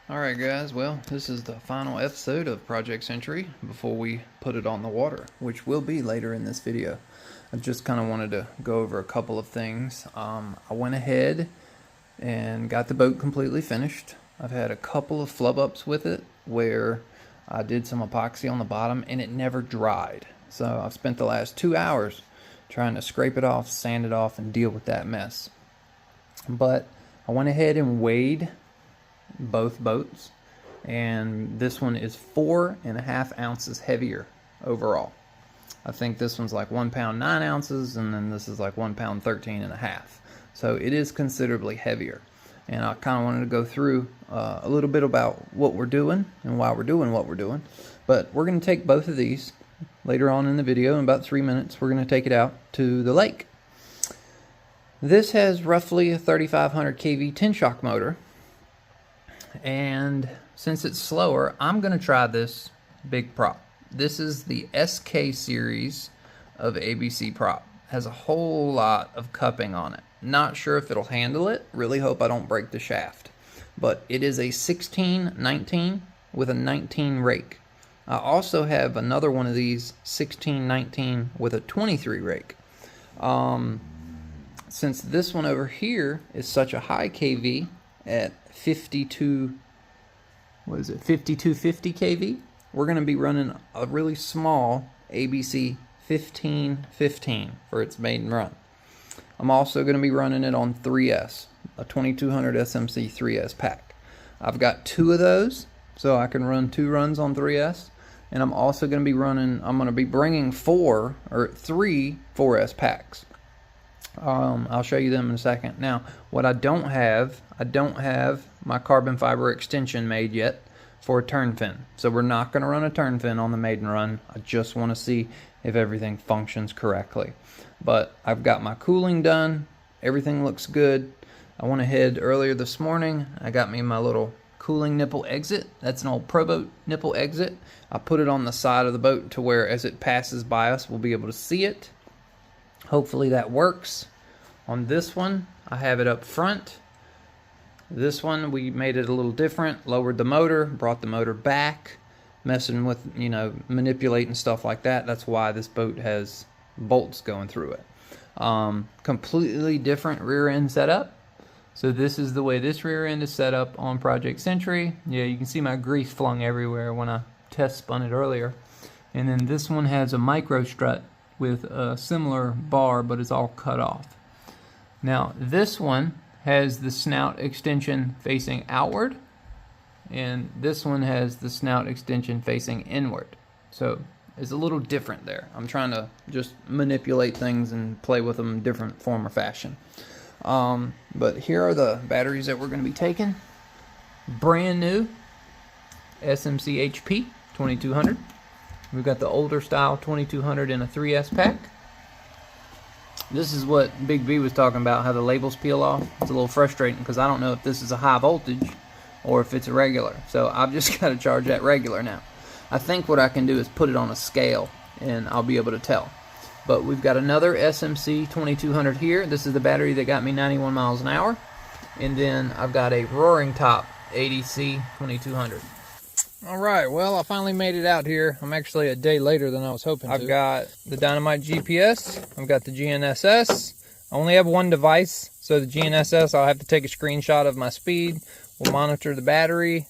Alright guys, well this is the final episode of Project Sentry before we put it on the water, which will be later in this video. I just kind of wanted to go over a couple of things. I went ahead and got the boat completely finished. I've had a couple of flub ups with it where I did some epoxy on the bottom and it never dried. So I've spent the last 2 hours trying to scrape it off, sand it off, and deal with that mess. But I went ahead and weighed both boats, and this one is 4.5 ounces heavier overall. I think this one's like 1 pound 9 ounces, and then this is like 1 pound 13.5. So it is considerably heavier. And I kind of wanted to go through a little bit about what we're doing and why we're doing what we're doing. But we're going to take both of these later on in the video. In about 3 minutes, we're going to take it out to the lake. This has roughly a 3500 kV 10 shock motor. And since it's slower, I'm going to try this big prop. This is the SK series of ABC prop. Has a whole lot of cupping on it. Not sure if it'll handle it. Really hope I don't break the shaft. But it is a 16-19 with a 19 rake. I also have another one of these 16-19 with a 23 rake. Since this one over here is such a high KV at 5250 kV, we're going to be running a really small ABC 1515 for its maiden run. I'm also going to be running it on 3S, a 2200 SMC 3S pack. I've got 2 of those, so I can run 2 runs on 3S, and I'm also going to be bringing 3 4S packs. I'll show you them in a second. Now, what I don't have my carbon fiber extension made yet for a turn fin. So we're not going to run a turn fin on the maiden run. I just want to see if everything functions correctly. But I've got my cooling done. Everything looks good. I went ahead earlier this morning. I got me my little cooling nipple exit. That's an old Pro Boat nipple exit. I put it on the side of the boat to where as it passes by us, we'll be able to see it. Hopefully that works. On this one, I have it up front. This one, we made it a little different. Lowered the motor, brought the motor back, messing with, manipulating stuff like that. That's why this boat has bolts going through it. Completely different rear end setup. So this is the way this rear end is set up on Project Sentry. Yeah, you can see my grease flung everywhere when I test spun it earlier. And then this one has a micro strut with a similar bar, but it's all cut off. Now this one has the snout extension facing outward, and this one has the snout extension facing inward. So it's a little different there. I'm trying to just manipulate things and play with them in different form or fashion. But here are the batteries that we're going to be taking. Brand new SMC HP 2200. We've got the older style 2200 in a 3S pack. This is what Big B was talking about, how the labels peel off. It's a little frustrating because I don't know if this is a high voltage or if it's a regular. So I've just got to charge that regular now. I think what I can do is put it on a scale and I'll be able to tell. But we've got another SMC 2200 here. This is the battery that got me 91 miles an hour. And then I've got a Roaring Top ADC 2200. Alright, well I finally made it out here. I'm actually a day later than I was hoping to. I've got the Dynamite GPS, I've got the GNSS. I only have one device, so the GNSS I'll have to take a screenshot of my speed. We'll monitor the battery,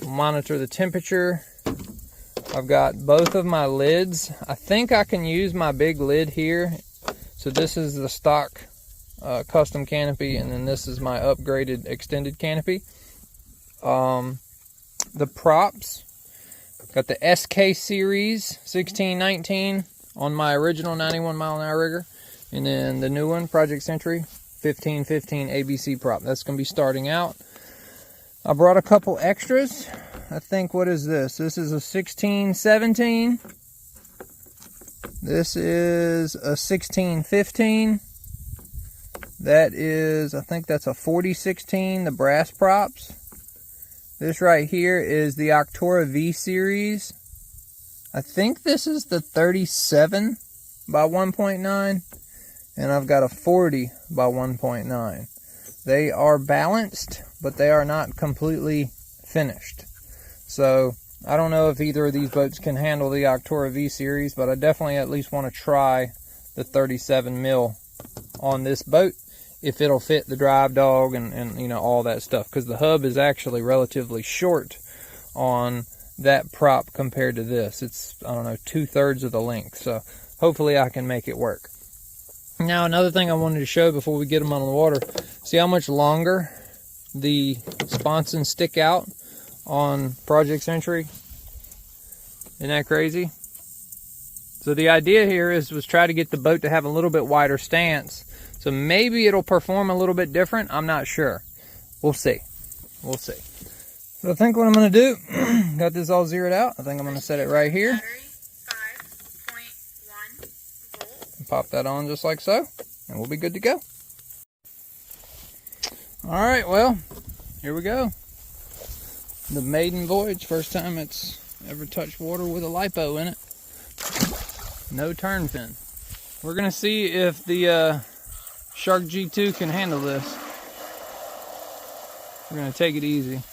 we'll monitor the temperature. I've got both of my lids. I think I can use my big lid here. So this is the stock custom canopy, and then this is my upgraded extended canopy. The props, got the SK series 16-19 on my original 91 mile an hour rigger, and then the new one, Project Sentry 15-15 ABC prop. That's going to be starting out. I brought a couple extras. I think, what is this? This is a 16-17. This is a 16-15. That is, I think that's a 40-16, the brass props. This right here is the Octora V series. I think this is the 37 by 1.9, and I've got a 40 by 1.9. They are balanced, but they are not completely finished. So I don't know if either of these boats can handle the Octora V series, but I definitely at least want to try the 37 mil on this boat, if it'll fit the drive dog and you know, all that stuff, because the hub is actually relatively short on that prop compared to this. It's, I don't know, 2/3 of the length, so hopefully I can make it work. Now another thing I wanted to show before we get them on the water, see how much longer the sponsons stick out on Project Sentry? Isn't that crazy? So the idea here was try to get the boat to have a little bit wider stance. So maybe it'll perform a little bit different. I'm not sure. We'll see. We'll see. So I think what I'm going to do, got this all zeroed out. I think I'm going to set it right here. Pop that on just like so, and we'll be good to go. All right, well, here we go. The Maiden Voyage, first time it's ever touched water with a lipo in it. No turn fin. We're gonna see if the Shark G2 can handle this. We're gonna take it easy.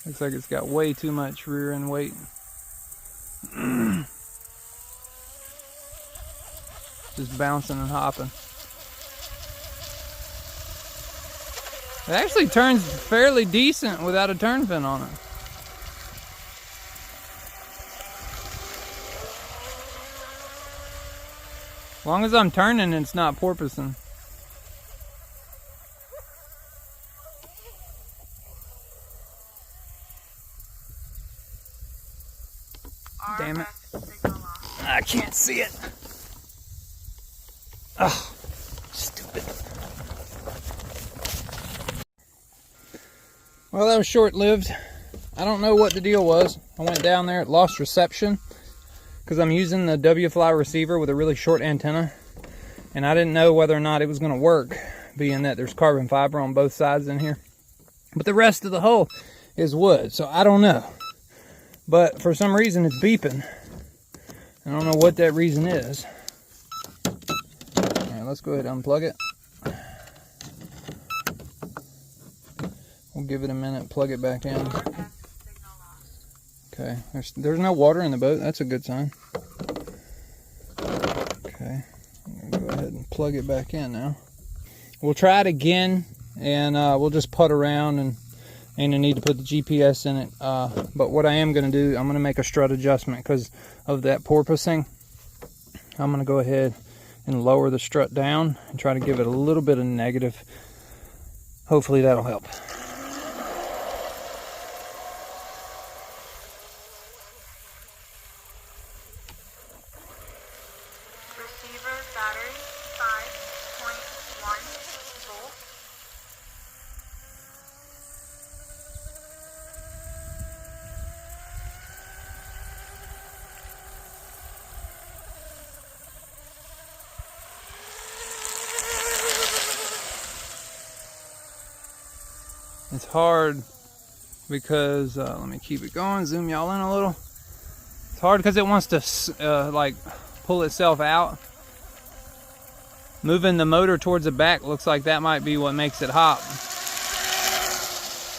Looks like it's got way too much rear end weight. Just bouncing and hopping. It actually turns fairly decent without a turn fin on it. As long as I'm turning, it's not porpoising. Damn it. I can't see it. Oh, stupid. Well, that was short-lived. I don't know what the deal was. I went down there, it lost reception because I'm using the W-Fly receiver with a really short antenna, and I didn't know whether or not it was going to work, being that there's carbon fiber on both sides in here. But the rest of the hull is wood, so I don't know. But for some reason it's beeping. I don't know what that reason is. Alright, let's go ahead and unplug it. We'll give it a minute, plug it back in. Okay, there's no water in the boat. That's a good sign. Okay, I'm gonna go ahead and plug it back in now. We'll try it again, and we'll just putt around, and I need to put the GPS in it. But what I am going to do, I'm going to make a strut adjustment because of that porpoising. I'm going to go ahead and lower the strut down and try to give it a little bit of negative. Hopefully that'll help. Receiver battery 5.1 volt. It's hard because, let me keep it going, zoom y'all in a little. It's hard because it wants to like pull itself out. Moving the motor towards the back looks like that might be what makes it hop.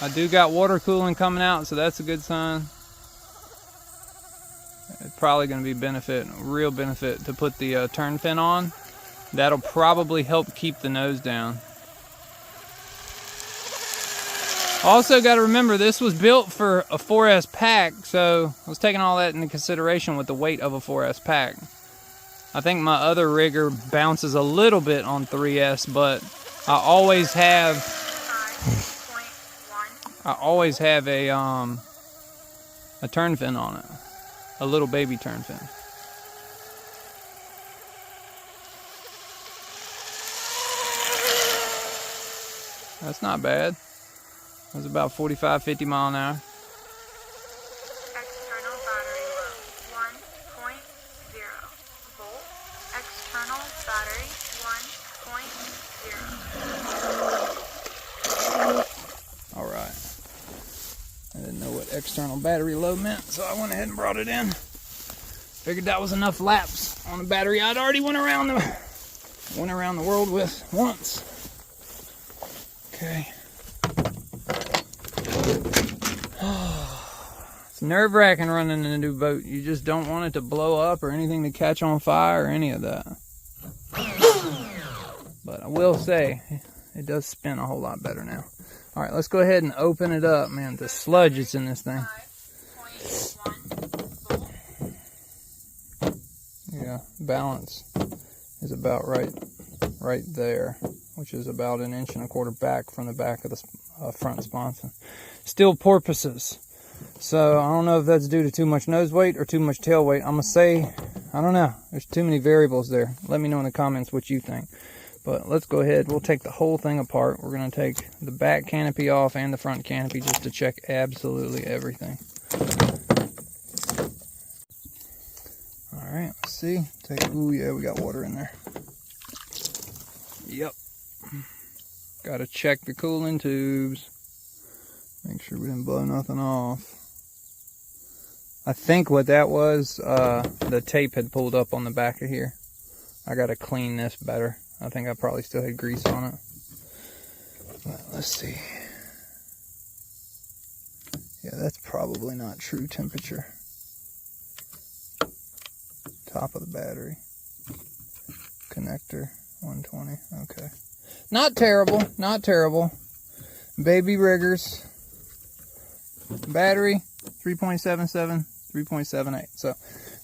I do got water cooling coming out, so that's a good sign. It's probably going to be real benefit to put the turn fin on. That'll probably help keep the nose down. Also got to remember, this was built for a 4S pack, so I was taking all that into consideration with the weight of a 4S pack. I think my other rigger bounces a little bit on 3S, but I always have a turn fin on it, a little baby turn fin. That's not bad. It was about 45, 50 mile an hour. External battery low 1.0 volt. External battery 1.0. All right. I didn't know what external battery low mint, so I went ahead and brought it in. Figured that was enough laps on the battery I'd already went around the world with once. Okay. It's nerve-wracking running in a new boat. You just don't want it to blow up or anything to catch on fire or any of that. But I will say, it does spin a whole lot better now. All right, let's go ahead and open it up, man. The sludge that's in this thing. 5.1 volt. Yeah, balance is about right there, which is about 1.25 inches back from the back of the front sponson. Still porpoises. So I don't know if that's due to too much nose weight or too much tail weight. I'm gonna say, I don't know. There's too many variables there. Let me know in the comments what you think. But let's go ahead. We'll take the whole thing apart. We're gonna take the back canopy off and the front canopy just to check absolutely everything. All right, let's see. Ooh, yeah, we got water in there. Yep. Gotta check the cooling tubes. Make sure we didn't blow nothing off. I think what that was, the tape had pulled up on the back of here. I gotta clean this better. I think I probably still had grease on it. But let's see. Yeah, that's probably not true temperature. Top of the battery. Connector, 120, okay. Not terrible, not terrible. Baby riggers. Battery, 3.77, 3.78. So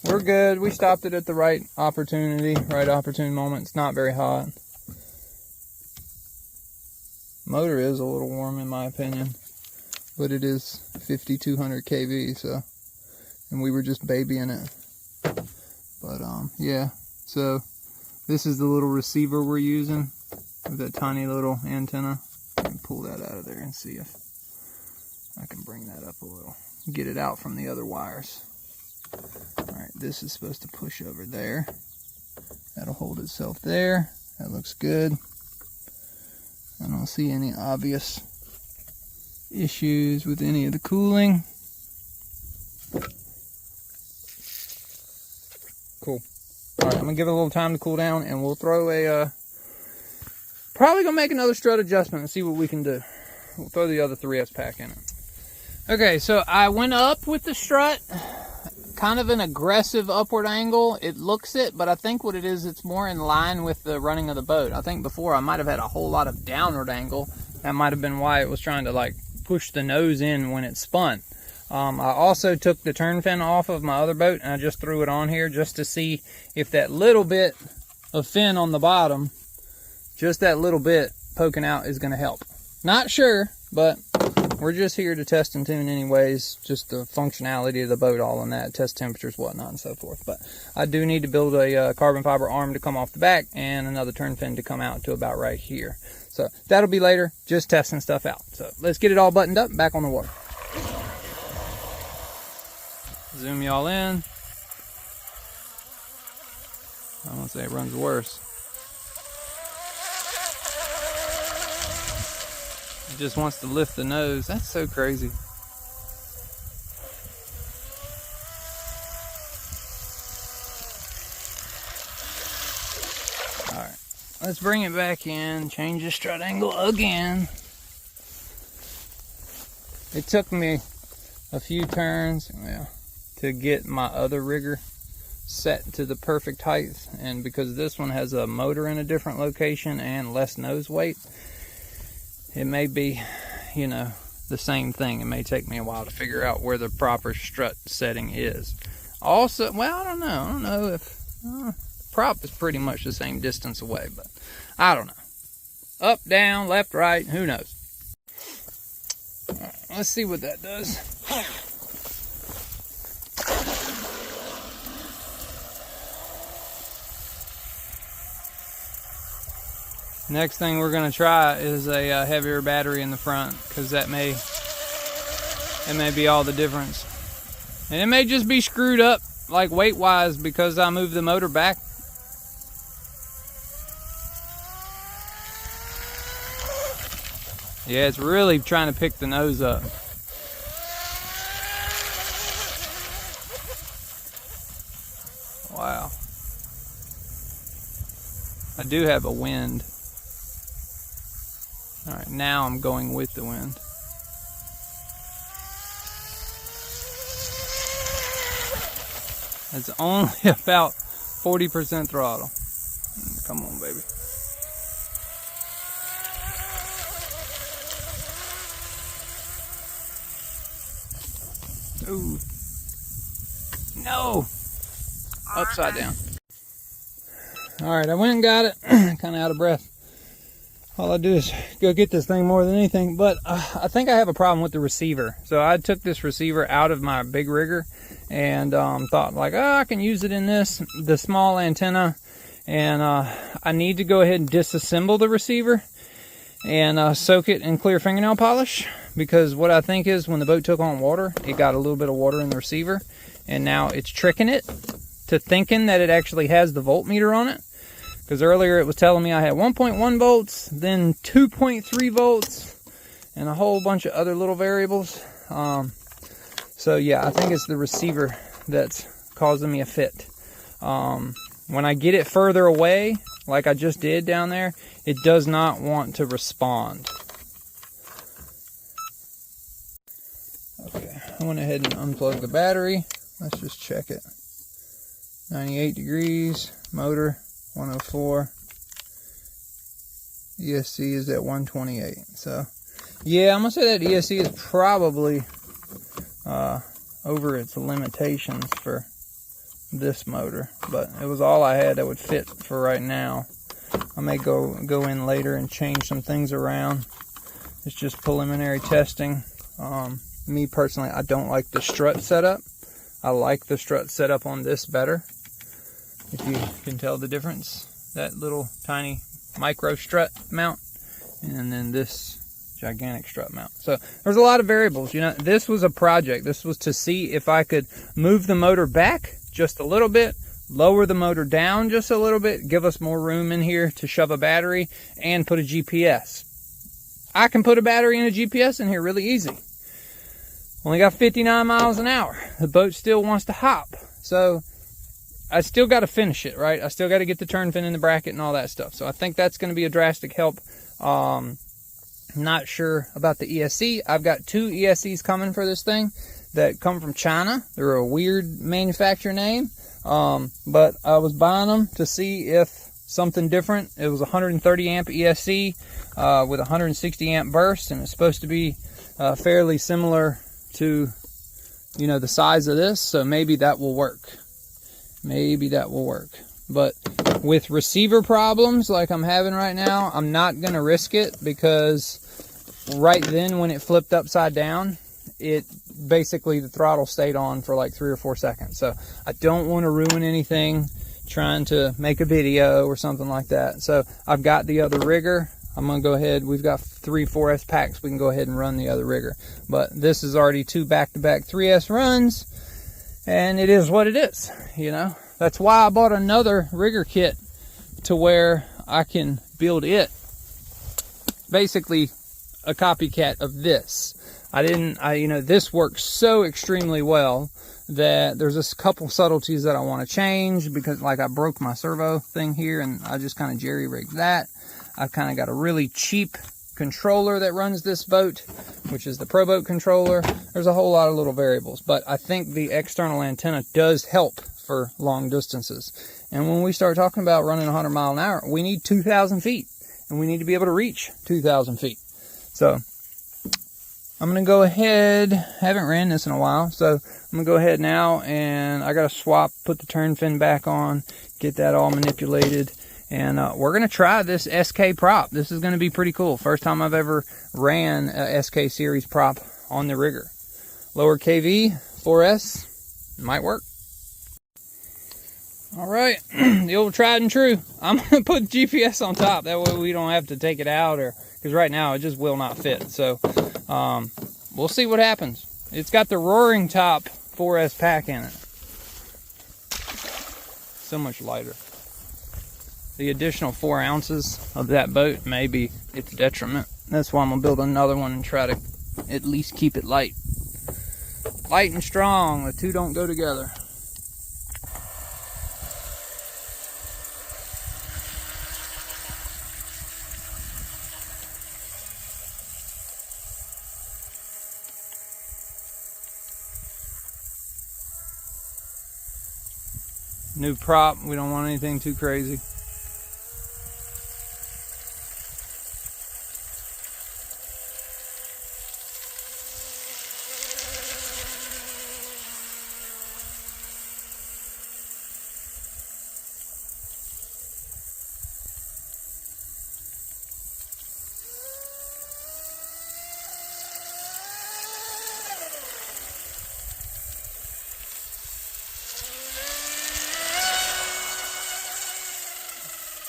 we're good. We stopped it at the right opportunity, right opportune moment. It's not very hot. Motor is a little warm in my opinion, but it is 5,200 kV, so, and we were just babying it. But yeah, so this is the little receiver we're using with that tiny little antenna. Let me pull that out of there and see if I can bring that up a little. Get it out from the other wires. Alright, this is supposed to push over there. That'll hold itself there. That looks good. I don't see any obvious issues with any of the cooling. Cool. Alright, I'm going to give it a little time to cool down, and we'll throw a... probably going to make another strut adjustment and see what we can do. We'll throw the other 3S pack in it. Okay, so I went up with the strut. Kind of an aggressive upward angle. It looks it, but I think what it is, it's more in line with the running of the boat. I think before I might have had a whole lot of downward angle. That might have been why it was trying to like push the nose in when it spun. I also took the turn fin off of my other boat and I just threw it on here just to see if that little bit of fin on the bottom, just that little bit poking out, is going to help. Not sure, but we're just here to test and tune anyways, just the functionality of the boat, all in that, test temperatures, whatnot, and so forth. But I do need to build a carbon fiber arm to come off the back and another turn fin to come out to about right here. So that'll be later, just testing stuff out. So let's get it all buttoned up, back on the water. Zoom y'all in. I won't say it runs worse. It just wants to lift the nose. That's so crazy. Alright, let's bring it back in, change the strut angle again. It took me a few turns to get my other rigger set to the perfect height, and because this one has a motor in a different location and less nose weight, it may be, you know, the same thing. It may take me a while to figure out where the proper strut setting is. Also, well, I don't know if prop is pretty much the same distance away, but I don't know. Up, down, left, right, who knows. All right, let's see what that does. Next thing we're going to try is a heavier battery in the front, because it may be all the difference. And it may just be screwed up, like weight-wise, because I moved the motor back. Yeah, it's really trying to pick the nose up. Wow. I do have a wind. All right, now I'm going with the wind. It's only about 40% throttle. Come on, baby. Ooh. No! Upside down. Alright, I went and got it. Kind of out of breath. All I do is go get this thing more than anything. But I think I have a problem with the receiver. So I took this receiver out of my big rigger and thought like, oh, I can use it in the small antenna. And I need to go ahead and disassemble the receiver and soak it in clear fingernail polish. Because what I think is when the boat took on water, it got a little bit of water in the receiver. And now it's tricking it to thinking that it actually has the voltmeter on it. Because earlier it was telling me I had 1.1 volts, then 2.3 volts, and a whole bunch of other little variables. So yeah, I think it's the receiver that's causing me a fit. When I get it further away, like I just did down there, it does not want to respond. Okay, I went ahead and unplugged the battery. Let's just check it. 98 degrees, motor 104. ESC is at 128. So yeah, I'm gonna say that ESC is probably over its limitations for this motor, but it was all I had that would fit for right now. I may go in later and change some things around. It's just preliminary testing. Me personally, I don't like the strut setup. I like the strut setup on this better. If you can tell the difference, that little tiny micro strut mount and then this gigantic strut mount. So there's a lot of variables. You know, this was a project. This was to see if I could move the motor back just a little bit, lower the motor down just a little bit, give us more room in here to shove a battery and put a GPS. I can put a battery and a GPS in here really easy. Only got 59 miles an hour. The boat still wants to hop. So I still got to finish it, right? I still got to get the turn fin in the bracket and all that stuff. So I think that's going to be a drastic help. Not sure about the ESC. I've got 2 ESCs coming for this thing that come from China. They're a weird manufacturer name. But I was buying them to see if something different. It was 130 amp ESC with 160 amp burst, and it's supposed to be fairly similar to, you know, the size of this. So maybe that will work. Maybe that will work. But with receiver problems like I'm having right now, I'm not going to risk it, because right then when it flipped upside down, it basically, the throttle stayed on for like 3 or 4 seconds. So I don't want to ruin anything trying to make a video or something like that. So I've got the other rigger. I'm going to go ahead. We've got 3 4S packs. We can go ahead and run the other rigger. But this is already 2 back-to-back 3S runs. And it is what it is, you know. That's why I bought another rigger kit to where I can build it. Basically a copycat of this. You know, this works so extremely well that there's just a couple subtleties that I want to change, because like I broke my servo thing here and I just kind of jerry-rigged that. I've kind of got a really cheap controller that runs this boat, which is the Pro Boat controller. There's a whole lot of little variables, but I think the external antenna does help for long distances. And when we start talking about running 100 mile an hour, we need 2,000 feet, and we need to be able to reach 2,000 feet. So I'm going to go ahead, haven't ran this in a while, so I'm going to go ahead now, and I got to swap, put the turn fin back on, get that all manipulated, and we're going to try this SK prop. This is going to be pretty cool. First time I've ever ran a SK series prop on the rigger. Lower KV, 4S, might work. All right, the old tried and true. I'm going to put GPS on top. That way we don't have to take it out, or because right now it just will not fit. So we'll see what happens. It's got the Roaring Top 4S pack in it. So much lighter. The additional 4 ounces of that boat may be its detriment. That's why I'm going to build another one and try to at least keep it light. Light and strong, the two don't go together. New prop. We don't want anything too crazy.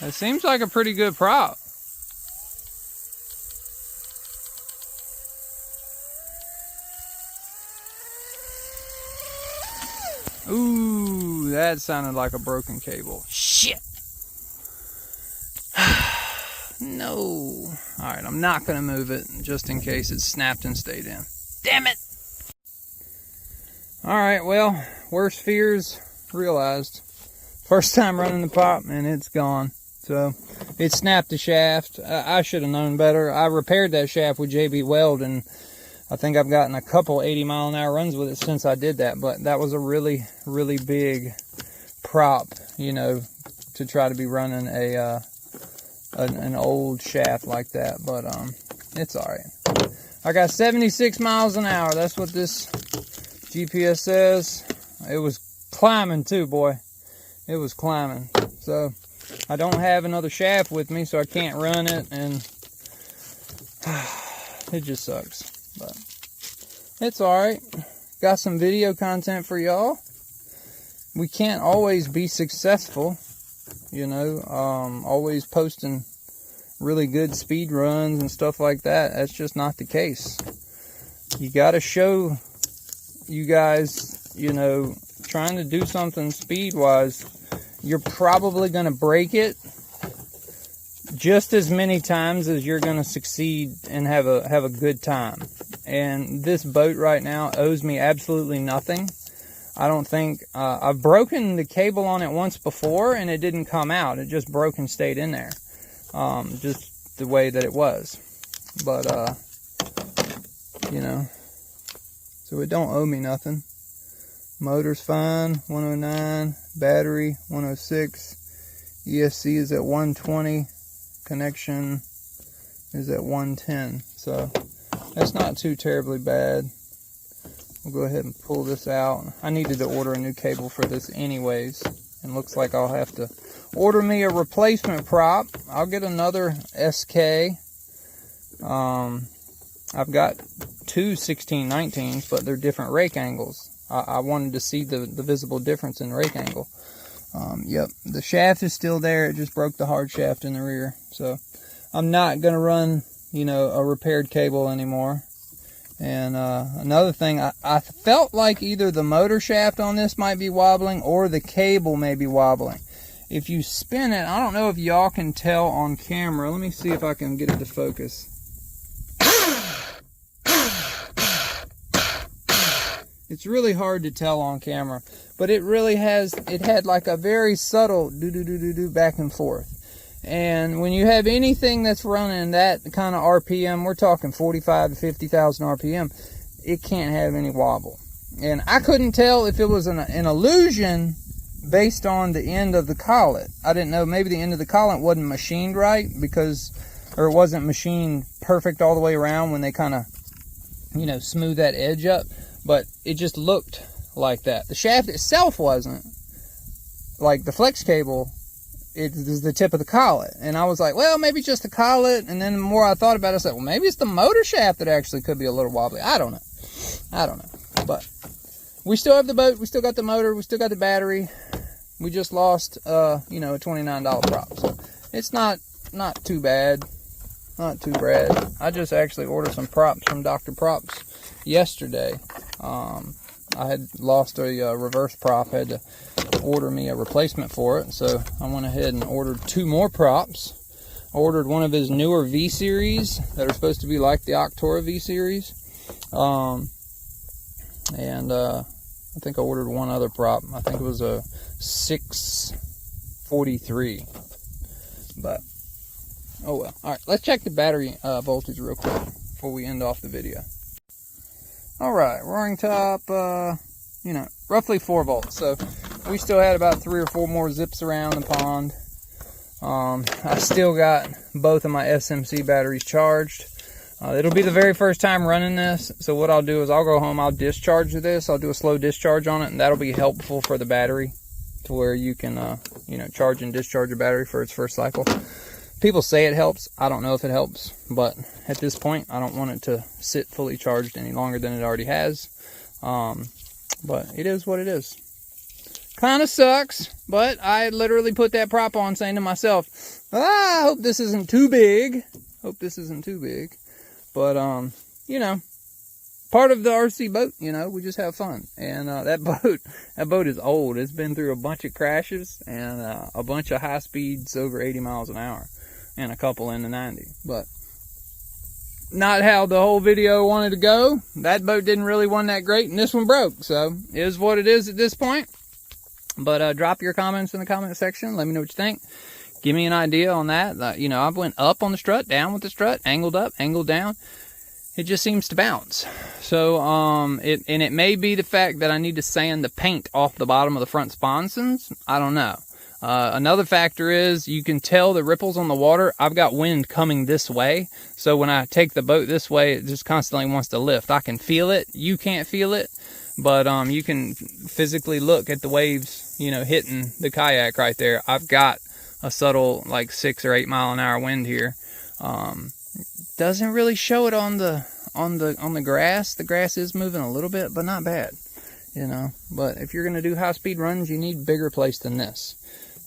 It seems like a pretty good prop. Ooh, that sounded like a broken cable. Shit. No. Alright, I'm not going to move it just in case it snapped and stayed in. Damn it. Alright, well, worst fears realized. First time running the prop and it's gone. So it snapped the shaft. I should have known better. I repaired that shaft with JB Weld, and I think I've gotten a couple 80-mile-an-hour runs with it since I did that. But that was a really, really big prop, you know, to try to be running an old shaft like that. But it's all right. I got 76 miles an hour. That's what this GPS says. It was climbing too, boy. It was climbing. So I don't have another shaft with me, so I can't run it, and it just sucks. But it's alright. Got some video content for y'all. We can't always be successful, you know, always posting really good speed runs and stuff like that. That's just not the case. You gotta show you guys, you know, trying to do something speed-wise, you're probably going to break it just as many times as you're going to succeed and have a good time. And this boat right now owes me absolutely nothing. I don't think I've broken the cable on it once before and it didn't come out. It just broke and stayed in there, just the way that it was. But you know, so it don't owe me nothing. Motor's fine, 109, battery 106, ESC is at 120, connection is at 110, so that's not too terribly bad. We'll go ahead and pull this out. I needed to order a new cable for this anyways, and looks like I'll have to order me a replacement prop. I'll get another SK. I've got two 1619s, but they're different rake angles. I wanted to see the visible difference in rake angle. Yep, the shaft is still there. It just broke the hard shaft in the rear. So I'm not going to run, you know, a repaired cable anymore. And another thing, I felt like either the motor shaft on this might be wobbling or the cable may be wobbling. If you spin it, I don't know if y'all can tell on camera. Let me see if I can get it to focus. It's really hard to tell on camera, but it really has, it had like a very subtle do back and forth. And when you have anything that's running that kind of RPM, we're talking 45 to 50,000 RPM, it can't have any wobble. And I couldn't tell if it was an illusion based on the end of the collet. I didn't know, maybe the end of the collet wasn't machined right because, or it wasn't machined perfect all the way around when they kind of, you know, smooth that edge up. But it just looked like that. The shaft itself wasn't. Like the flex cable, it is the tip of the collet. And I was like, well, maybe just the collet. And then the more I thought about it, I said, well, maybe it's the motor shaft that actually could be a little wobbly. I don't know. But we still have the boat. We still got the motor. We still got the battery. We just lost, you know, a $29 prop. So it's not too bad. Not too bad. I just actually ordered some props from Dr. Props yesterday. I had lost a reverse prop, had to order me a replacement for it, so I went ahead and ordered two more props. I ordered one of his newer V-Series that are supposed to be like the Octora V-Series, and I think I ordered one other prop. I think it was a 643, but oh well. Alright, let's check the battery voltage real quick before we end off the video. Alright, roaring top, you know, roughly 4 volts. So we still had about 3 or 4 more zips around the pond. I still got both of my SMC batteries charged. It'll be the very first time running this, so what I'll do is I'll go home, I'll discharge this, I'll do a slow discharge on it, and that'll be helpful for the battery to where you can, you know, charge and discharge your battery for its first cycle. People say it helps. I don't know if it helps, but at this point, I don't want it to sit fully charged any longer than it already has. But it is what it is. Kind of sucks, but I literally put that prop on saying to myself, I hope this isn't too big. Hope this isn't too big. But, you know, part of the RC boat, you know, we just have fun. And that boat is old. It's been through a bunch of crashes and a bunch of high speeds over 80 miles an hour and a couple in the 90. But not how the whole video wanted to go. That boat didn't really want that great, and this one broke. So it is what it is at this point. But drop your comments in the comment section. Let me know what you think. Give me an idea on that. You know, I went up on the strut, down with the strut, angled up, angled down. It just seems to bounce. So, it may be the fact that I need to sand the paint off the bottom of the front sponsons. I don't know. Another factor is you can tell the ripples on the water. I've got wind coming this way. So when I take the boat this way, it just constantly wants to lift. I can feel it. You can't feel it. But you can physically look at the waves, you know, hitting the kayak right there. I've got a subtle like 6 or 8 mile an hour wind here. Doesn't really show it on the grass. The grass is moving a little bit, but not bad, you know. But if you're gonna do high speed runs, you need bigger place than this.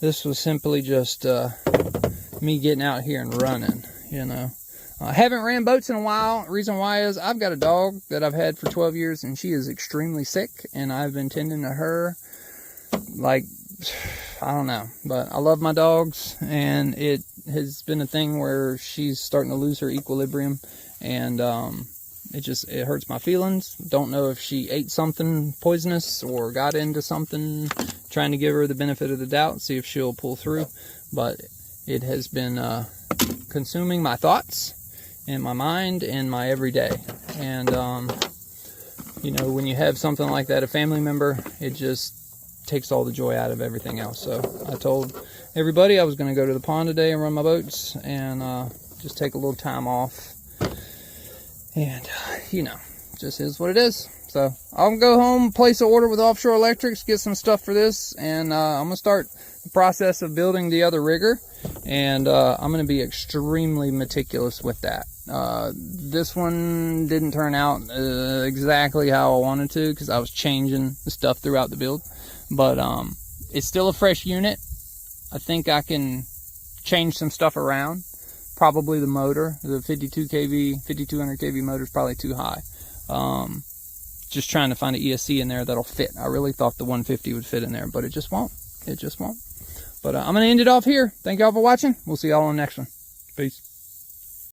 This was simply just me getting out here and running, you know. I haven't ran boats in a while. Reason why is I've got a dog that I've had for 12 years and she is extremely sick, and I've been tending to her like, I don't know, but I love my dogs, and it has been a thing where she's starting to lose her equilibrium, and it hurts my feelings. Don't know if she ate something poisonous or got into something. Trying to give her the benefit of the doubt, see if she'll pull through, but it has been consuming my thoughts and my mind and my everyday. And you know, when you have something like that, a family member, it just takes all the joy out of everything else. So I told everybody I was going to go to the pond today and run my boats and just take a little time off. And you know, just is what it is. So I'm gonna go home, place an order with Offshore Electrics, get some stuff for this, and I'm gonna start the process of building the other rigger, and I'm gonna be extremely meticulous with that. This one didn't turn out exactly how I wanted to, because I was changing the stuff throughout the build, but it's still a fresh unit. I think I can change some stuff around. Probably the motor, the 5200 kV motor is probably too high. Just trying to find an ESC in there that'll fit. I really thought the 150 would fit in there, but it just won't. It just won't. But I'm going to end it off here. Thank y'all for watching. We'll see y'all on the next one. Peace.